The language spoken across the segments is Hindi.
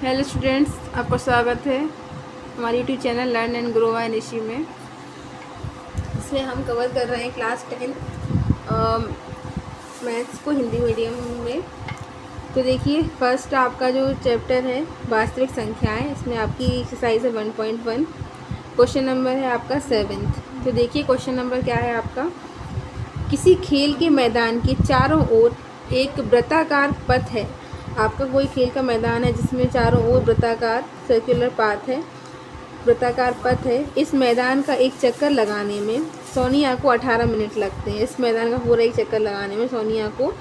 हेलो स्टूडेंट्स, आपका स्वागत है हमारे YouTube channel learn and grow by Nishi में। इसमें हम कवर कर रहे हैं क्लास 10 मैथ्स को हिंदी मीडियम में। तो देखिए, फर्स्ट आपका जो चैप्टर है वास्तविक संख्याएं, इसमें आपकी एक्सरसाइज है 1.1। क्वेश्चन नंबर है आपका 7th। तो देखिए क्वेश्चन नंबर क्या है आपका। किसी खेल के मैदान के चारों ओर एक वृत्ताकार पथ है। आपका कोई खेल का मैदान है जिसमें चारों ओर वृत्ताकार सर्कुलर पाथ है, वृत्ताकार पथ है। इस मैदान का एक चक्कर लगाने में सोनिया को 18 मिनट लगते हैं। इस मैदान का पूरा एक चक्कर लगाने में सोनिया को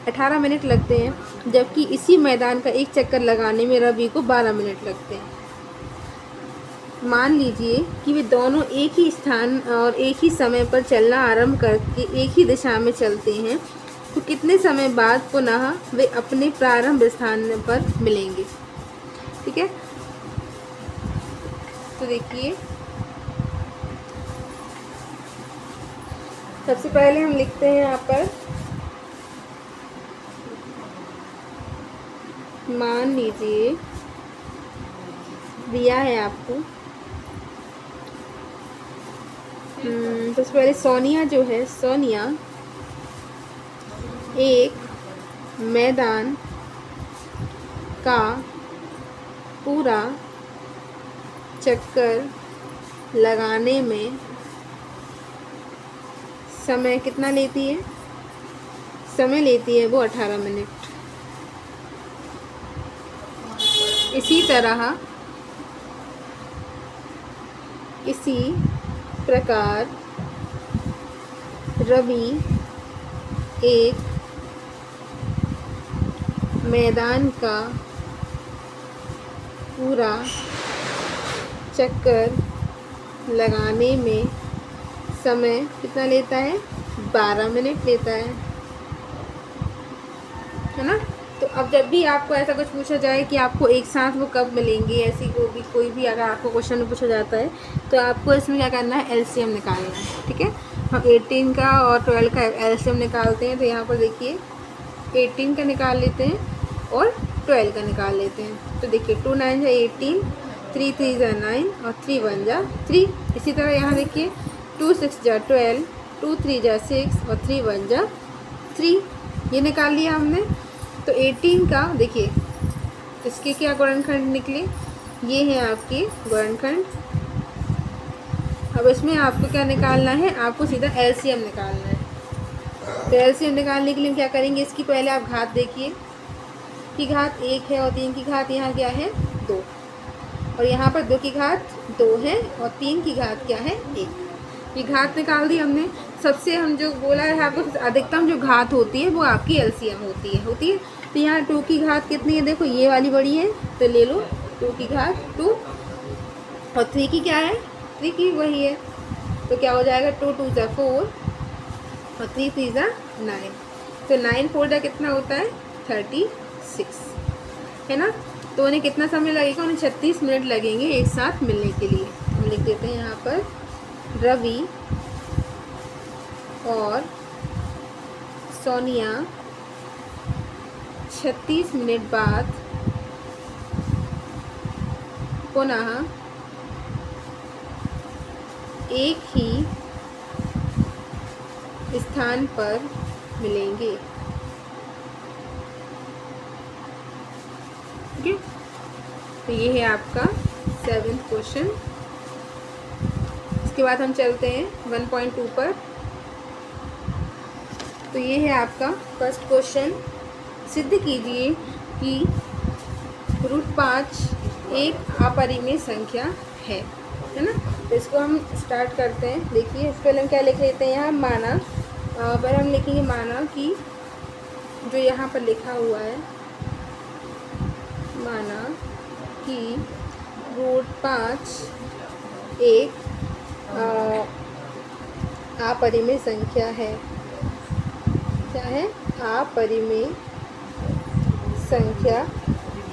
18 मिनट लगते हैं, जबकि इसी मैदान का एक चक्कर लगाने में रवि को 12 मिनट लगते हैं। मान लीजिए कि वे दोनों एक ही स्थान और एक ही समय पर चलना आरंभ करके एक ही दिशा में चलते हैं, तो कितने समय बाद पुनः वे अपने प्रारंभ स्थान पर मिलेंगे। ठीक है, तो देखिए सबसे पहले हम लिखते हैं यहाँ पर, मान लीजिए दिया है आपको। सबसे पहले सोनिया जो है, सोनिया एक मैदान का पूरा चक्कर लगाने में समय कितना लेती है? समय लेती है वो 18 मिनट। इसी प्रकार रवि एक मैदान का पूरा चक्कर लगाने में समय कितना लेता है? 12 मिनट लेता है ना। तो अब जब भी आपको ऐसा कुछ पूछा जाए कि आपको एक साथ वो कब मिलेंगे, ऐसी कोई भी अगर आपको क्वेश्चन पूछा जाता है, तो आपको इसमें क्या करना है? एलसीएम निकालना है। ठीक है, हम 18 का और 12 का एलसीएम निकालते हैं। तो यहाँ पर देखिए 18 का निकाल लेते हैं और 12 का निकाल लेते हैं। तो देखिए 2 9 जा 18, 3 3 जा 9 और 3 1 जा 3। इसी तरह यहाँ देखिए 2 6 जा 12, 2 3 जा 6 और 3 1 जा 3। ये निकाल लिया हमने। तो 18 का देखिए इसके क्या गुणनखंड निकले, ये है आपके गुणनखंड। अब इसमें आपको क्या निकालना है? आपको सीधा एलसीएम निकालना है। तो एलसीएम निकालने के लिए क्या करेंगे, इसकी पहले आप घात देखिए कि घात 1 है और 3 की घात यहाँ क्या है? 2, और यहाँ पर 2 की घात 2 है और 3 की घात क्या है? 1। ये घात निकाल दी हमने। सबसे हम जो बोला है आपको, अधिकतम जो घात होती है वो आपकी एलसीएम होती है। तो यहाँ 2 की घात कितनी है? देखो ये वाली बड़ी है, तो ले लो 2 की घात 2, और 3 की क्या है? 3 की वही है। तो क्या हो जाएगा? 2 2 जा 4 और 3 3 जा 9। तो 9 4 जा कितना होता है? 36 है ना। तो उन्हें कितना समय लगेगा? उन्हें 36 मिनट लगेंगे एक साथ मिलने के लिए। हम लिख देते हैं यहाँ पर, रवि और सोनिया 36 मिनट बाद पुनः एक ही स्थान पर मिलेंगे। ठीक है, तो ये है आपका 7th क्वेश्चन। इसके बाद हम चलते हैं 1.2 पर। तो ये है आपका फर्स्ट क्वेश्चन। सिद्ध कीजिए कि √5 एक अपरिमेय संख्या है ना। तो इसको हम स्टार्ट करते हैं। देखिए इस पहले हम क्या लिख लेते हैं यहाँ, माना। पर हम लिखेंगे माना कि जो यहाँ पर लिखा हुआ है, माना कि √5 एक अपरिमेय संख्या है। क्या है? अपरिमेय संख्या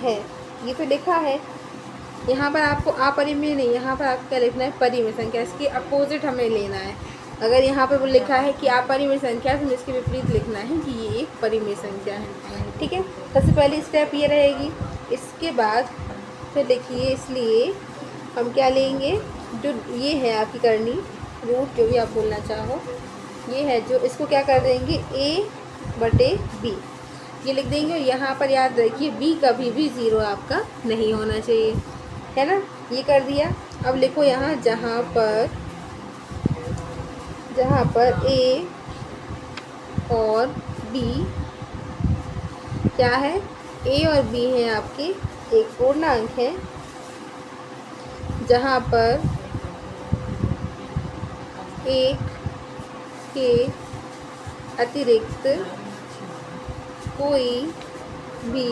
है। ये तो लिखा है। यहाँ पर आपको अपरिमेय नहीं, यहाँ पर आपको क्या लिखना है? परिमेय संख्या। इसके अपोजिट हमें लेना है। अगर यहाँ पर वो लिखा है कि अपरिमेय संख्या है, तो इसके विपरीत लिखना है कि ये एक परिमेय संख्या है। ठीक है, सबसे पहली स्टेप ये रहेगी। इसके बाद फिर देखिए इसलिए हम क्या लेंगे, जो ये है आपकी करनी रूट जो भी आप बोलना चाहो, ये है जो इसको क्या कर देंगे a/b ये लिख देंगे। और यहाँ पर याद रखिए b कभी भी 0 आपका नहीं होना चाहिए, है ना। ये कर दिया। अब लिखो यहाँ जहाँ पर a और b क्या है, a और b है आपके एक पूर्णांक है, जहाँ पर एक के अतिरिक्त कोई भी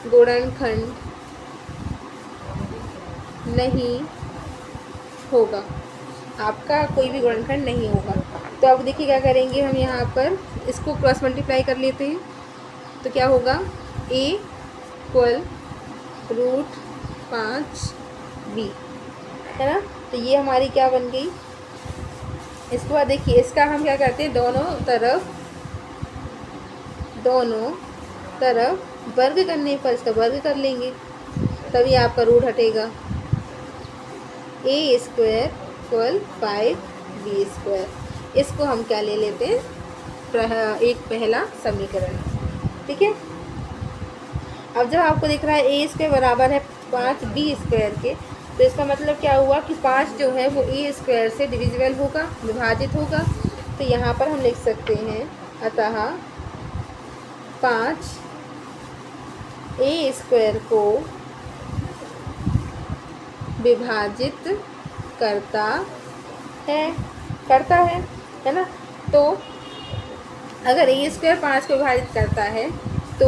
गुणनखंड नहीं होगा, आपका कोई भी गुणनखंड नहीं होगा। तो अब देखिए क्या करेंगे हम, यहाँ पर इसको क्रॉस मल्टीप्लाई कर लेते हैं। तो क्या होगा, a इक्वल √5b, है ना। तो ये हमारी क्या बन गई। इसके बाद देखिए इसका हम क्या करते हैं, दोनों तरफ वर्ग करने पर इसका वर्ग कर लेंगे, तभी आपका रूट हटेगा। a² इक्वल 5b², इसको हम क्या ले लेते हैं, एक पहला समीकरण, ठीक है। अब जब आपको दिख रहा है a² बराबर है 5b² के, तो इसका मतलब क्या हुआ कि 5 जो है वो a² से डिविजिबल होगा, विभाजित होगा। तो यहाँ पर हम लिख सकते हैं, अतः 5 a² को विभाजित करता है ना। तो अगर a² 5 को विभाजित करता है तो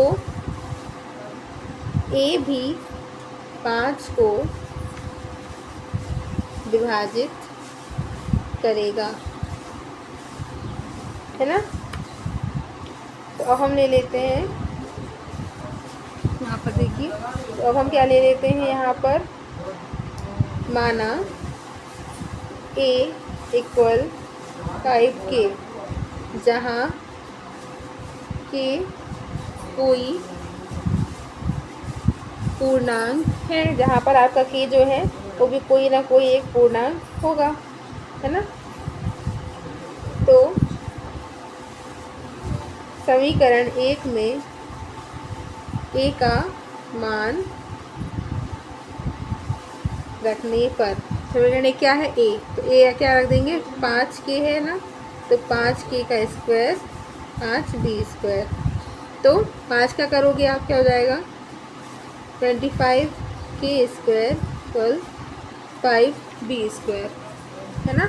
a भी 5 को विभाजित करेगा, है ना। तो अब हम ले लेते हैं यहाँ पर, देखिए तो अब हम क्या ले लेते हैं यहाँ पर, माना a इक्वल 5k, जहाँ k कोई पूर्णांक है, जहाँ पर आपका k जो है वो भी कोई ना कोई एक पूर्णांक होगा, है ना। तो समीकरण 1 में a का मान रखने पर, समीकरण क्या है a, तो a क्या रख देंगे, 5k है ना, तो 5k का स्क्वायर 5b²। तो 5 का करोगे आप क्या हो जाएगा, 25k² इक्वल 5b², है ना।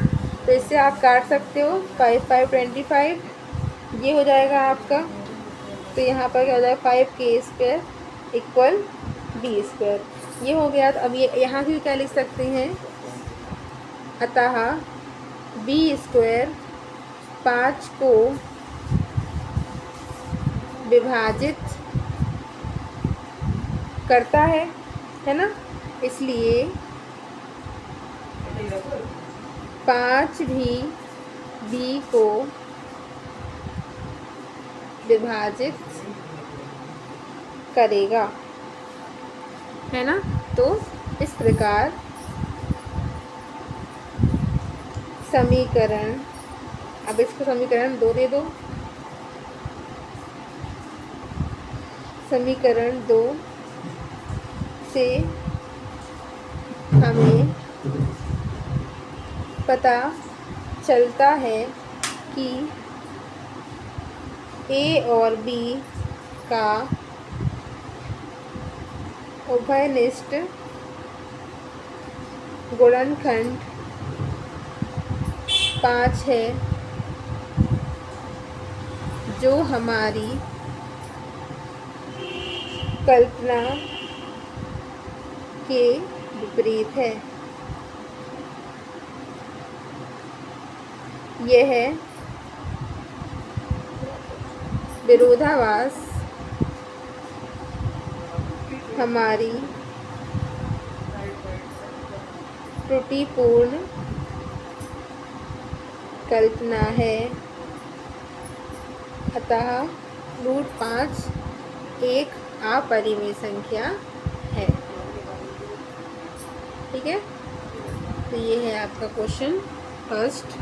तो इससे आप काट सकते हो, 5 5 25, ये हो जाएगा आपका। तो यहाँ पर क्या हो जाएगा, 5k² इक्वल b², ये हो गया। तो अब ये यहाँ भी क्या लिख सकते हैं, अतः b² 5 को विभाजित करता है ना। इसलिए 5 भी b को विभाजित करेगा, है ना। तो इस प्रकार समीकरण, अब इसको समीकरण 2 दे दो, समीकरण 2 से हमें पता चलता है कि a और b का उभयनिष्ठ गुणनखंड 5 है, जो हमारी कल्पना के विपरीत है। यह विरोधाभास हमारी त्रुटिपूर्ण कल्पना है, अतः √5 एक अपरिमेय संख्या है। ठीक है, तो ये है आपका क्वेश्चन फर्स्ट।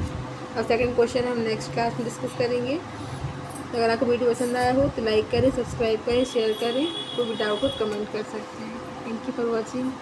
और सेकंड क्वेश्चन हम नेक्स्ट क्लास में डिस्कस करेंगे। तो अगर आपको वीडियो पसंद आया हो तो लाइक करें, सब्सक्राइब करें, शेयर करें। कोई भी डाउट हो तो कमेंट कर सकते हैं। Thank you for watching.